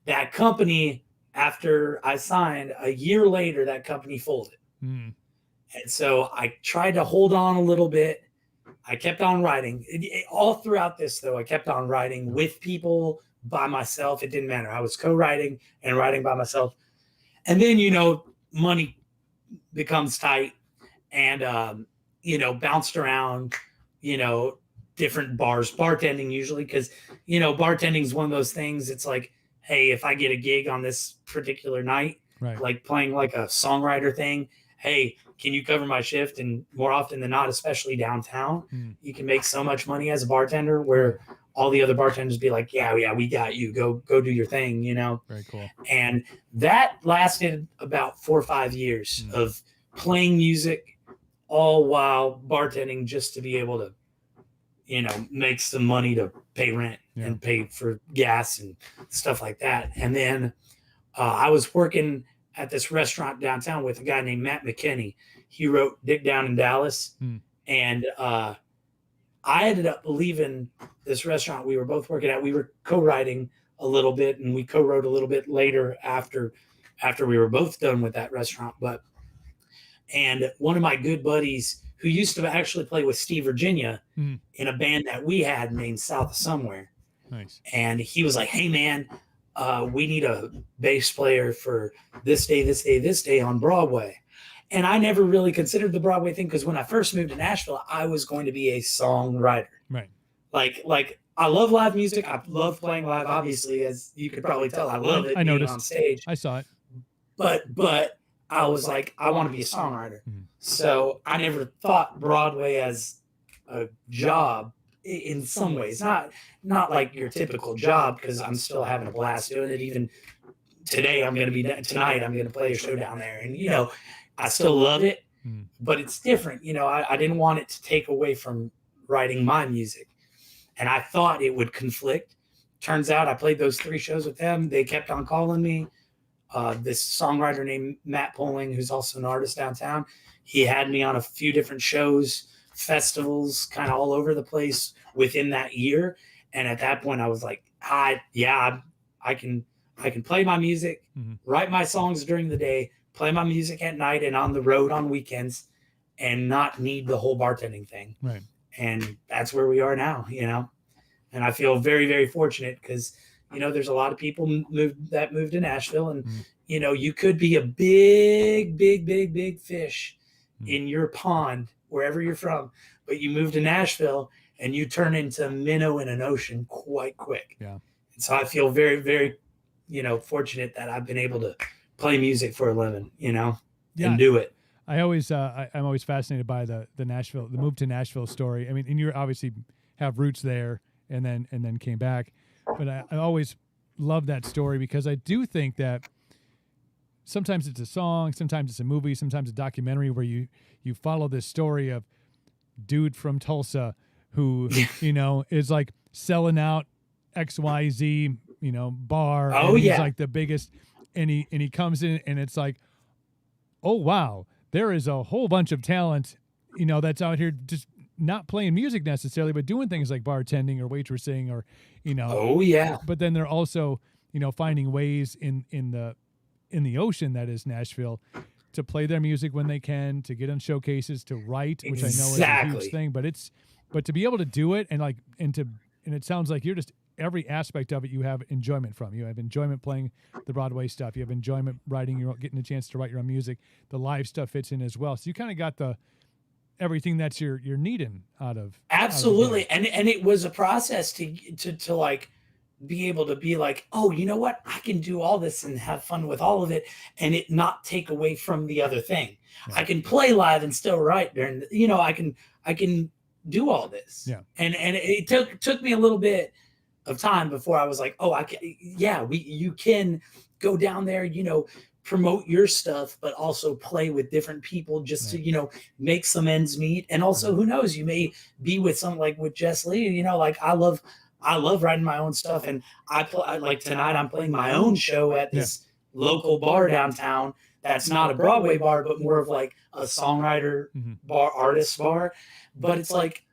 That company, after I signed, a year later, that company folded. And so I tried to hold on a little bit. I kept on writing. All throughout this, though, I kept on writing with people, by myself. It didn't matter. I was co-writing and writing by myself. And then, you know, money becomes tight and, you know, bounced around, you know, different bars, bartending usually, because, you know, bartending is one of those things. It's like, hey, if I get a gig on this particular night, like playing like a songwriter thing, hey, can you cover my shift? And more often than not, especially downtown, you can make so much money as a bartender where all the other bartenders be like, yeah, we got you. Go do your thing, you know? Very cool. And that lasted about 4 or 5 years of playing music all while bartending just to be able to, you know, make some money to pay rent and pay for gas and stuff like that. And then I was working at this restaurant downtown with a guy named Matt McKinney. He wrote Dick Down in Dallas. And I ended up leaving this restaurant we were both working at. We were co-writing a little bit, and we co-wrote a little bit later after we were both done with that restaurant. And one of my good buddies who used to actually play with Steve Virginia in a band that we had named South of Somewhere. Nice. And he was like, hey, man, we need a bass player for this day on Broadway. And I never really considered the Broadway thing because when I first moved to Nashville, I was going to be a songwriter. Right. Like I love live music. I love playing live, obviously, as you could probably tell. I love it. I noticed on stage. I saw it. But I was like, I want to be a songwriter. So I never thought Broadway as a job in some ways. Not like your typical job, because I'm still having a blast doing it. Even today, tonight I'm going to play a show down there. And, you know, I still love it, but it's different. You know, I didn't want it to take away from writing my music. And I thought it would conflict. Turns out I played those 3 shows with them. They kept on calling me. This songwriter named Matt Poling, who's also an artist downtown, he had me on a few different shows, festivals, kind of all over the place within that year. And at that point I was like, I can play my music, write my songs during the day, play my music at night and on the road on weekends, and not need the whole bartending thing. Right. And that's where we are now, you know? And I feel very, very fortunate because, you know, there's a lot of people moved to Nashville, and, you know, you could be a big fish in your pond, wherever you're from, but you move to Nashville and you turn into a minnow in an ocean quite quick. Yeah. And so I feel very, very, you know, fortunate that I've been able to play music for a living, you know, and do it. I'm always fascinated by the move to Nashville story. I mean, and you obviously have roots there and then came back, but I always love that story because I do think that sometimes it's a song, sometimes it's a movie, sometimes a documentary where you follow this story of dude from Tulsa who, you know, is like selling out XYZ, you know, bar. Oh, and he's like the biggest, and he comes in and it's like, oh wow, there is a whole bunch of talent, you know, that's out here just not playing music necessarily, but doing things like bartending or waitressing or, you know. Oh yeah. But then they're also finding ways in the ocean that is Nashville to play their music when they can, to get on showcases, to write, which I know is a huge thing, but to be able to do it and it sounds like you're just every aspect of it you have enjoyment from. You have enjoyment playing the Broadway stuff. You have enjoyment writing, getting a chance to write your own music. The live stuff fits in as well. So you kind of got everything that's you're needing out of. Absolutely. And it was a process to like be able to be like, oh, you know what? I can do all this and have fun with all of it and it not take away from the other thing. Yeah. I can play live and still write during, I can do all this. Yeah. And it took me a little bit of time before I was like, oh, you can go down there, promote your stuff, but also play with different people just to, make some ends meet. And also, who knows, you may be with something like with Jess Lee, like I love writing my own stuff. And like tonight I'm playing my own show at this local bar downtown. That's not a Broadway bar, but more of like a songwriter bar, artist bar. But it's like,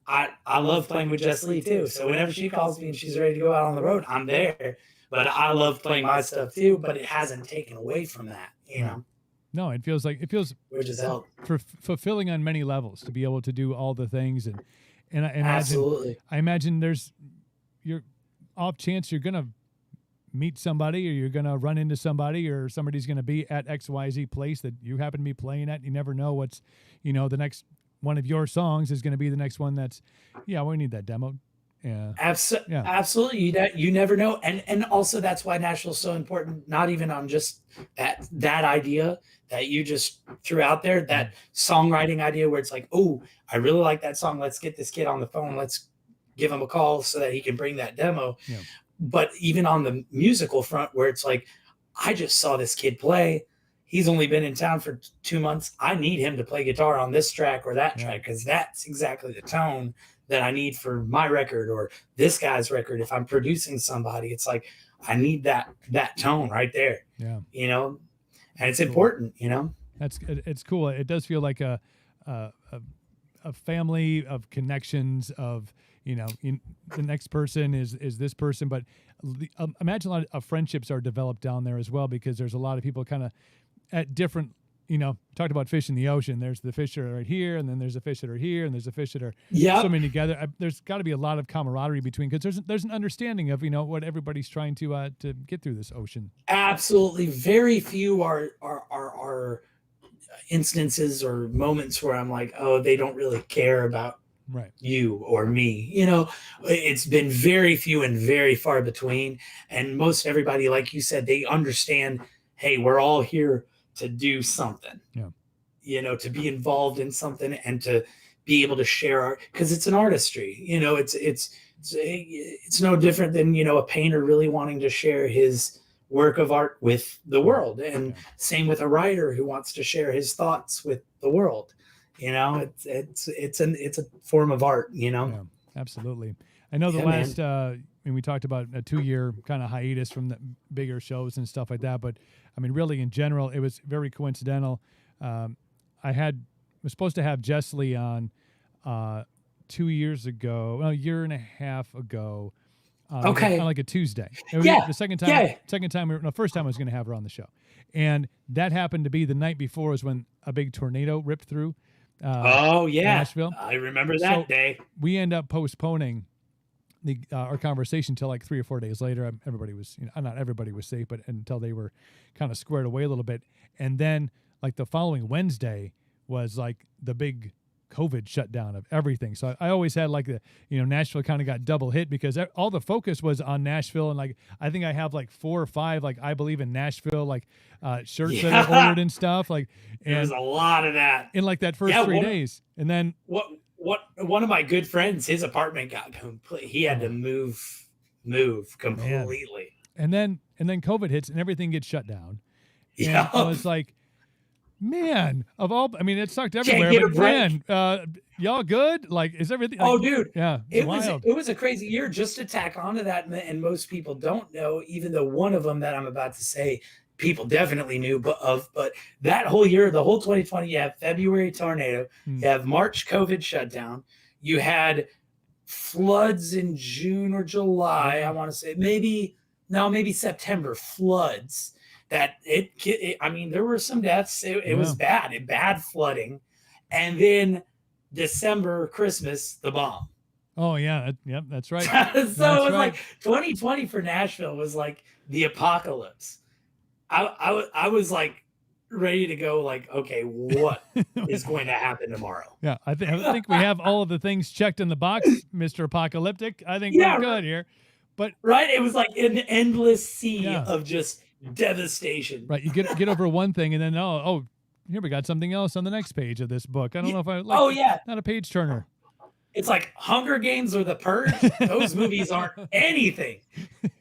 I love playing with Jess Lee too. So whenever she calls me and she's ready to go out on the road, I'm there. But I love playing my stuff too, but it hasn't taken away from that, No, it feels which is help fulfilling on many levels to be able to do all the things and absolutely. I imagine you're off chance you're gonna meet somebody or you're gonna run into somebody or somebody's gonna be at XYZ place that you happen to be playing at. You never know what's the next one of your songs is going to be the next one that's we need that demo. Absolutely. You never know. And also that's why Nashville's so important, not even on just that idea that you just threw out there, that songwriting idea where it's like, oh, I really like that song. Let's get this kid on the phone. Let's give him a call so that he can bring that demo. Yeah. But even on the musical front where it's like, I just saw this kid play. He's only been in town for 2 months. I need him to play guitar on this track or that track because that's exactly the tone that I need for my record or this guy's record. If I'm producing somebody, it's like I need that tone right there. Yeah, and it's important. It's cool. It does feel like a family of connections of the next person is this person, but imagine a lot of friendships are developed down there as well because there's a lot of people kind of at different, talked about fish in the ocean. There's the fish that are right here, and then there's the fish that are here, and there's the fish that are swimming together. There's got to be a lot of camaraderie between because there's an understanding of what everybody's trying to get through this ocean. Absolutely, very few are instances or moments where I'm like, oh, they don't really care about you or me. It's been very few and very far between, and most everybody, like you said, they understand. Hey, we're all here to do something, to be involved in something and to be able to share art because it's an artistry, it's no different than, a painter really wanting to share his work of art with the world. And same with a writer who wants to share his thoughts with the world. It's a form of art, Yeah, absolutely. I know the last, we talked about a 2-year kind of hiatus from the bigger shows and stuff like that, but I mean, really in general, it was very coincidental. I was supposed to have Jess Lee on 2 years ago, a year and a half ago. On like a Tuesday. The second time, first time I was going to have her on the show. And that happened to be the night before was when a big tornado ripped through Nashville. I remember that day. We end up postponing our conversation till like 3 or 4 days later. Everybody was, not everybody was safe, but until they were kind of squared away a little bit. And then like the following Wednesday was like the big COVID shutdown of everything. So I always had like Nashville kind of got double hit because all the focus was on Nashville. And like, I think I have like 4 or 5, like I believe in Nashville, like shirts that I ordered and stuff. Like, and there's a lot of that in like that first 3 days. And then one of my good friends, his apartment got complete. He had to move completely. Man. And then COVID hits and everything gets shut down. And I was like, man, it sucked everywhere. But man, y'all good? Like, is everything? Like, dude. Yeah. It was a crazy year. Just to tack onto that, and most people don't know, even though one of them that I'm about to say, people definitely knew, but that whole year, the whole 2020, you have February tornado, you have March COVID shutdown, you had floods in June or July. I want to say maybe no, maybe September floods that I mean, there were some deaths. It was bad flooding. And then December, Christmas, the bomb. Oh yeah, yep, that's right. So That's it was right. like 2020 for Nashville was like the apocalypse. I was like ready to go. Like, okay, what is going to happen tomorrow? Yeah, I think we have all of the things checked in the box, Mr. Apocalyptic. I think Yeah, we're good here. But right, it was like an endless sea Yeah. of just devastation. right, you get over one thing, and then oh, here we got something else on the next page of this book. I don't know if I like. Oh yeah, not a page turner. it's like Hunger Games or The Purge. Those movies aren't anything.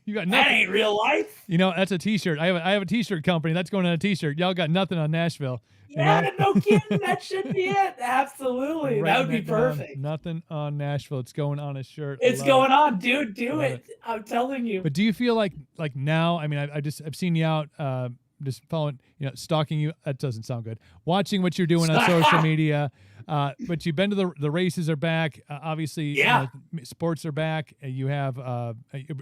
You got That nothing. ain't real life. You know, that's a T-shirt. I have a T-shirt company that's going on a T-shirt. Y'all got nothing on Nashville. you Yeah, know? no kidding. That should be it. Absolutely. That would be Writing it down. perfect. Nothing on Nashville. It's going on a shirt. It's going on, dude. Do love it. I'm telling you. But do you feel like now? I mean, I've seen you out, just following, stalking you. That doesn't sound good. Watching what you're doing on social media. But you've been to the races are back. Obviously, Yeah. sports are back. You have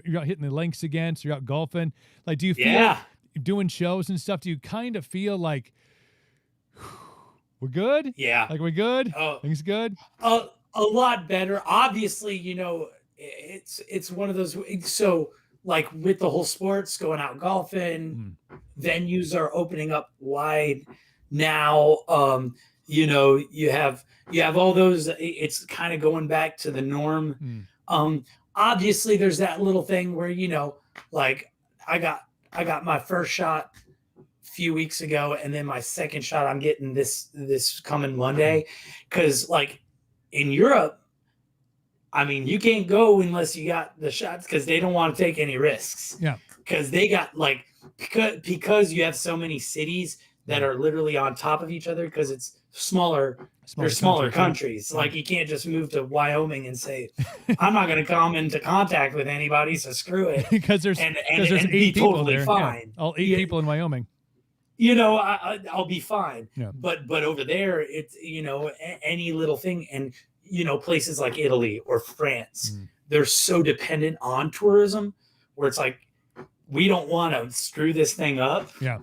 you're out hitting the links again. So you're out golfing. Like, do you feel Yeah. doing shows and stuff? Do you kind of feel like we're good? Yeah. Like we're good? Oh, Things good? a lot better. Obviously, it's one of those. So, like with the whole sports, going out golfing, venues are opening up wide now. You have all those. It's kind of going back to the norm. Obviously, there's that little thing where like I got my first shot a few weeks ago, and then my second shot I'm getting this coming Monday, because like in Europe, I mean, you can't go unless you got the shots, because they don't want to take any risks. Yeah. Because they got like because you have so many cities that are literally on top of each other, because it's smaller. They're smaller countries. Like, you can't just move to Wyoming and say, I'm not going to come into contact with anybody, so screw it. Because there's and 8 people totally there. fine. Yeah. All 8 people in Wyoming. I'll be fine. Yeah. But over there, it's any little thing, and places like Italy or France, they're so dependent on tourism, where it's like, we don't want to screw this thing up. Yeah.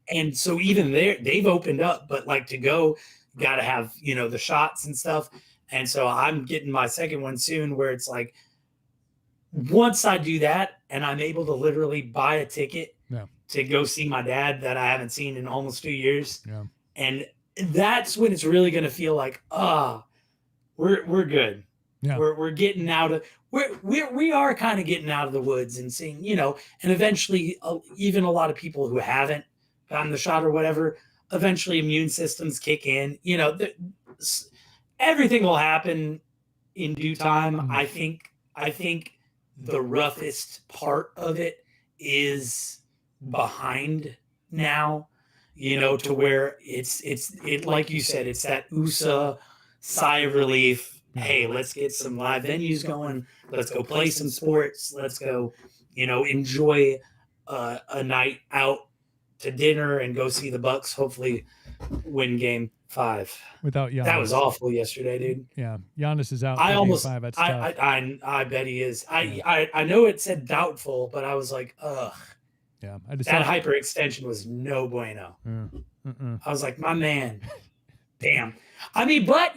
And so even there, they've opened up, but like to go, got to have the shots and stuff. And so I'm getting my second one soon, where it's like, once I do that and I'm able to literally buy a ticket to go see my dad that I haven't seen in almost 2 years. Yeah. And that's when it's really going to feel like, we're good. Yeah. We're getting out of, we are kind of getting out of the woods and seeing, and eventually even a lot of people who haven't gotten the shot or whatever, eventually immune systems kick in, everything will happen in due time. I think the roughest part of it is behind now, to where it's like you said, it's that USA sigh of relief. Hey, let's get some live venues going. Let's go play some sports. Let's go, enjoy a night out to dinner and go see the Bucks hopefully win Game 5. Without Giannis. That was awful yesterday, dude. Yeah, Giannis is out. I almost, Game 5. That's tough. I bet he is. I know it said doubtful, but I was like, ugh. Yeah, that hyperextension was no bueno. I was like, my man, damn. I mean, but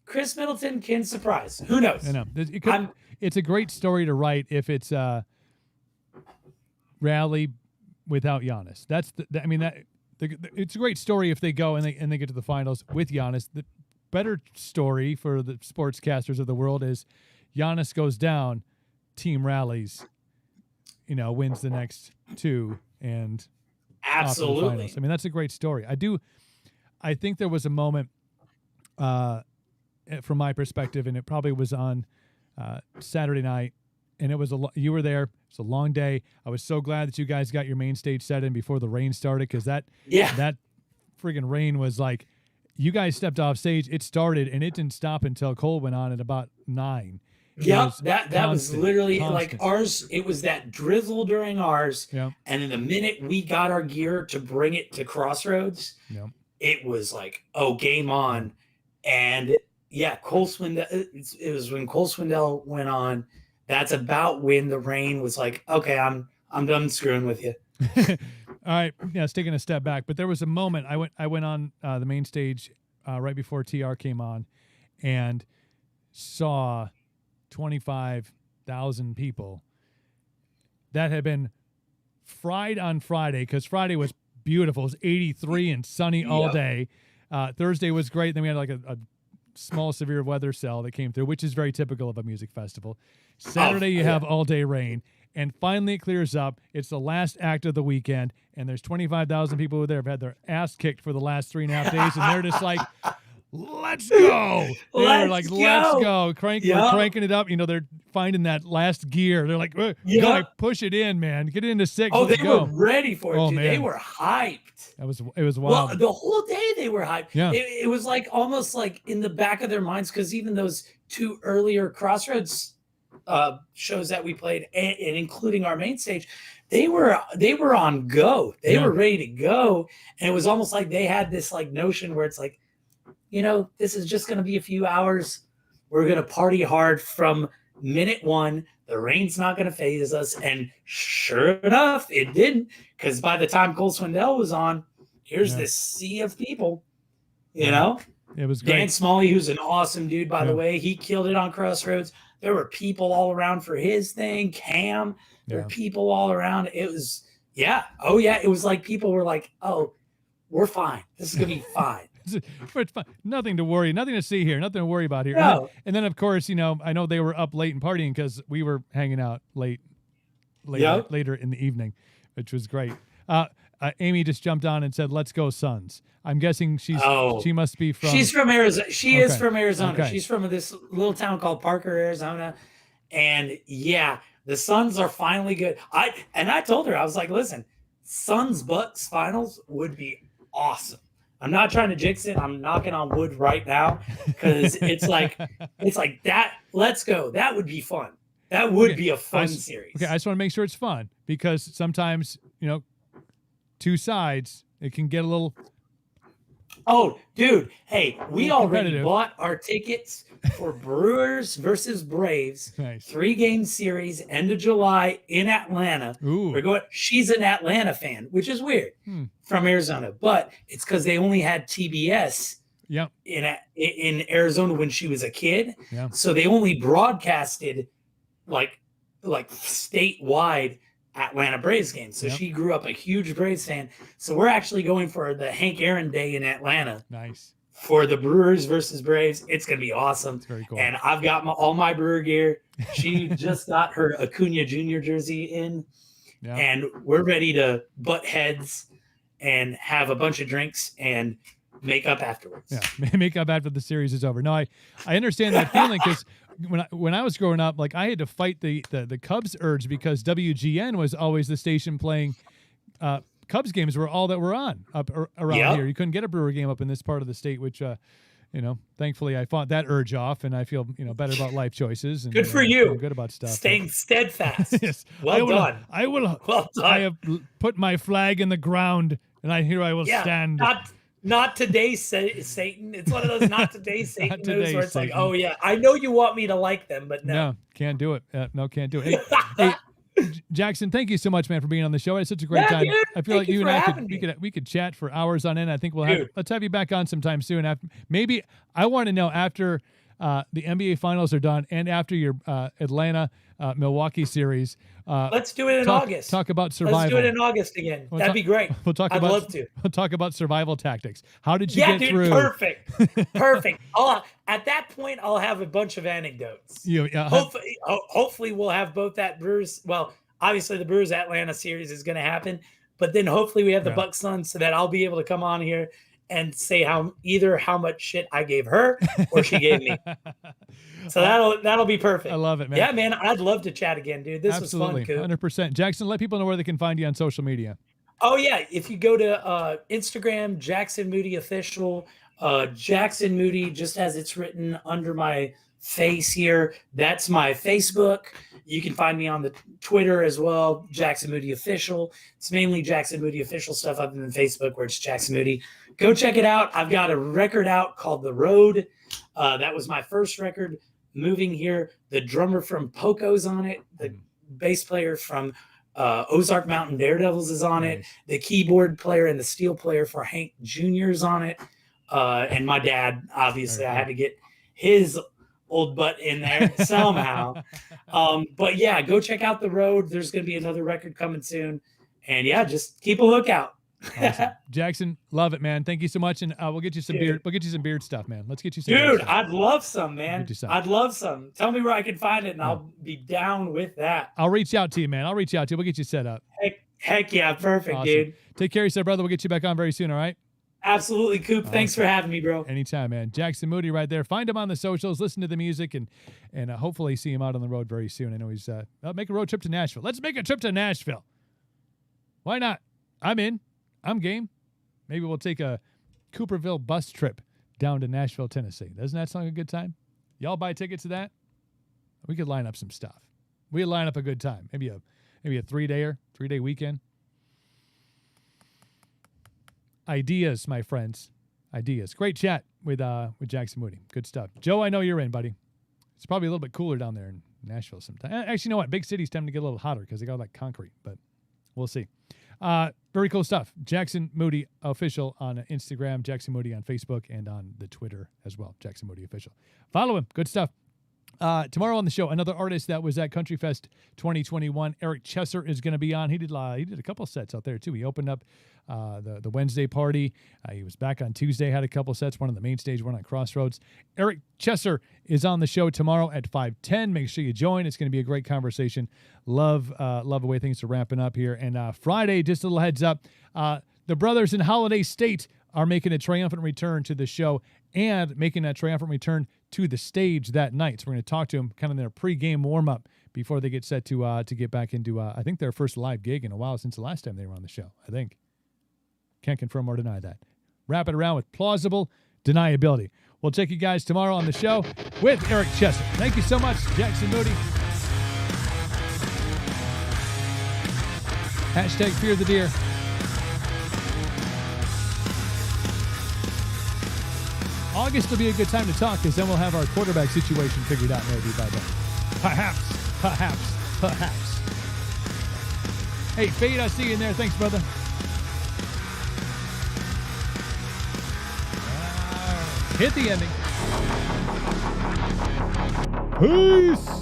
Chris Middleton can surprise. Who knows? I know. It's a great story to write if it's a rally without Giannis. It's a great story if they go and they get to the finals with Giannis. The better story for the sportscasters of the world is Giannis goes down, team rallies, wins the next 2 and absolutely. Off to the finals. I mean, that's a great story. I think there was a moment, from my perspective, and it probably was on Saturday night, and you were there. It's a long day. I was so glad that you guys got your main stage set in before the rain started, because that friggin' rain was like, you guys stepped off stage, it started, and it didn't stop until Cole went on at about 9. Yep, that was literally constant. Like ours. It was that drizzle during ours, and then the minute we got our gear to bring it to Crossroads, it was like, oh, game on. And Cole Swindell. It was when Cole Swindell went on that's about when the rain was like, okay, I'm done screwing with you. All right, yeah, it's taking a step back, but there was a moment I went on the main stage right before TR came on, and saw 25,000 people that had been fried on Friday, because Friday was beautiful. It was 83 and sunny all day. Thursday was great. Then we had like a small severe weather cell that came through, which is very typical of a music festival. Saturday you have all day rain, and finally it clears up. It's the last act of the weekend, and there's 25,000 people who have had their ass kicked for the last 3.5 days, and they're just like, let's go. They're like, let's go. We're cranking it up. You know, they're finding that last gear. They're like, go, push it in, man. Get it into 6. Oh, let's they go. were ready for it, dude. Man. They were hyped. It was wild. Well, the whole day they were hyped. Yeah. It was like almost like in the back of their minds, because even those 2 earlier Crossroads shows that we played, and including our main stage, they were on go. They were ready to go, and it was almost like they had this like notion where it's like, you know, this is just going to be a few hours. We're going to party hard from minute 1. The rain's not going to faze us. And sure enough, it didn't. Because by the time Cole Swindell was on, here's this sea of people, you know? It was great. Dan Smalley, who's an awesome dude, by the way. He killed it on Crossroads. There were people all around for his thing. Cam, there were people all around. It was, oh, yeah. It was like people were like, oh, we're fine. This is going to be fine. It's fine. Nothing to worry, nothing to see here, nothing to worry about here. No. And then, of course, you know, I know they were up late and partying because we were hanging out later in the evening, which was great. Amy just jumped on and said, "Let's go, Suns." I'm guessing she must be from. She's from Arizona. She is from Arizona. Okay. She's from this little town called Parker, Arizona, and the Suns are finally good. I told her, I was like, listen, Suns Bucks finals would be awesome. I'm not trying to jinx it. I'm knocking on wood right now, because it's like that. Let's go. That would be fun. That would be a fun series. Okay, I just want to make sure it's fun, because sometimes, you know, 2 sides, it can get a little. Oh, dude. Hey, we already bought our tickets for Brewers versus Braves. Nice. 3-game series, end of July in Atlanta. Ooh. We're going. She's an Atlanta fan, which is weird, from Arizona, but it's because they only had TBS in Arizona when she was a kid. Yeah. So they only broadcasted like statewide Atlanta Braves games. So she grew up a huge Braves fan. So we're actually going for the Hank Aaron Day in Atlanta. Nice. For the Brewers versus Braves. It's going to be awesome. It's very cool. And I've got all my Brewer gear. She just got her Acuna Jr. jersey in. Yeah. And we're ready to butt heads and have a bunch of drinks and make up afterwards. Yeah, make up after the series is over. No, I understand that feeling, because when I was growing up, like, I had to fight the Cubs urge, because WGN was always the station playing Cubs games were all that were on up around here. You couldn't get a Brewer game up in this part of the state, which you know, thankfully I fought that urge off, and I feel, you know, better about life choices. And, good for you. Good about stuff. Staying steadfast. Yes. Well done. Well done. I have put my flag in the ground, and I will stand. Not today, Satan. It's one of those not today, Satan moves where it's Satan. like, oh yeah, I know you want me to like them, but no. No, can't do it. No, can't do it. Hey, Jackson, thank you so much, man, for being on the show. It's such a great time. Dude, I feel like you and I we could chat for hours on end. I think let's have you back on sometime soon. Maybe I want to know after the NBA finals are done, and after your Atlanta Milwaukee series. Let's do it in August. Talk about survival. Let's do it in August again. That'd be great. I'd love to. We'll talk about survival tactics. How did you get through? Perfect. At that point, I'll have a bunch of anecdotes. Hopefully, we'll have both that Brewers. Well, obviously, the Brewers Atlanta series is going to happen, but then hopefully we have the Bucks Suns, so that I'll be able to come on here and say how much shit I gave her or she gave me. So that'll be perfect. I love it, man. Yeah, man. I'd love to chat again, dude. This was fun, Coop. 100%. Jackson, let people know where they can find you on social media. Oh, yeah. If you go to Instagram, Jackson Moody Official, Jackson Moody, just as it's written under my face here, that's my Facebook. You can find me on the Twitter as well, Jackson Moody Official. It's mainly Jackson Moody Official stuff other than Facebook, where it's Jackson Moody. Go check it out. I've got a record out called The Road. That was my first record. moving here. The drummer from Poco's on it. The bass player from Ozark Mountain Daredevils is on it. The keyboard player and the steel player for Hank Jr. is on it. And my dad, obviously, I had to get his old butt in there somehow. But yeah, go check out The Road. There's going to be another record coming soon. And yeah, just keep a lookout. Awesome. Jackson, love it, man. Thank you so much. And we'll get you some beard. We'll get you some beard stuff, man. Let's get you some Dude, stuff. I'd love some, man. I'd love some. Tell me where I can find it, and I'll be down with that. I'll reach out to you, man. I'll reach out to you. We'll get you set up. Heck yeah. Perfect, dude. Take care of yourself, brother. We'll get you back on very soon, all right? Absolutely, Coop. Thanks for having me, bro. Anytime, man. Jackson Moody right there. Find him on the socials. Listen to the music, and hopefully see him out on the road very soon. I know he's make a road trip to Nashville. Let's make a trip to Nashville. Why not? I'm in. I'm game. Maybe we'll take a Cooperville bus trip down to Nashville, Tennessee. Doesn't that sound like a good time? Y'all buy tickets to that? We could line up some stuff. We could line up a good time. Maybe a 3-day weekend. Ideas, my friends. Ideas. Great chat with Jackson Moody. Good stuff. Joe, I know you're in, buddy. It's probably a little bit cooler down there in Nashville sometime. Actually, you know what? Big cities tend to get a little hotter because they got like concrete, but we'll see. Very cool stuff. Jackson Moody Official on Instagram, Jackson Moody on Facebook, and on the Twitter as well, Jackson Moody Official. Follow him. Good stuff. Tomorrow on the show, another artist that was at Country Fest 2021, Eric Chesser, is going to be on. He did a couple sets out there too. He opened up the Wednesday party. He was back on Tuesday, had a couple sets, one on the main stage, one on Crossroads. Eric Chesser is on the show tomorrow at 5:10. Make sure you join. It's going to be a great conversation. Love the way things are wrapping up here. And Friday, just a little heads up, the brothers in Holiday State are making a triumphant return to the show and making a triumphant return to the stage that night. So we're going to talk to them kind of in their pregame warm-up before they get set to get back into, I think, their first live gig in a while since the last time they were on the show, I think. Can't confirm or deny that. Wrap it around with plausible deniability. We'll check you guys tomorrow on the show with Eric Chesser. Thank you so much, Jackson Moody. Hashtag Fear the Deer. August will be a good time to talk because then we'll have our quarterback situation figured out maybe by then. Perhaps. Hey, Fade, I see you in there. Thanks, brother. Hit the ending. Peace.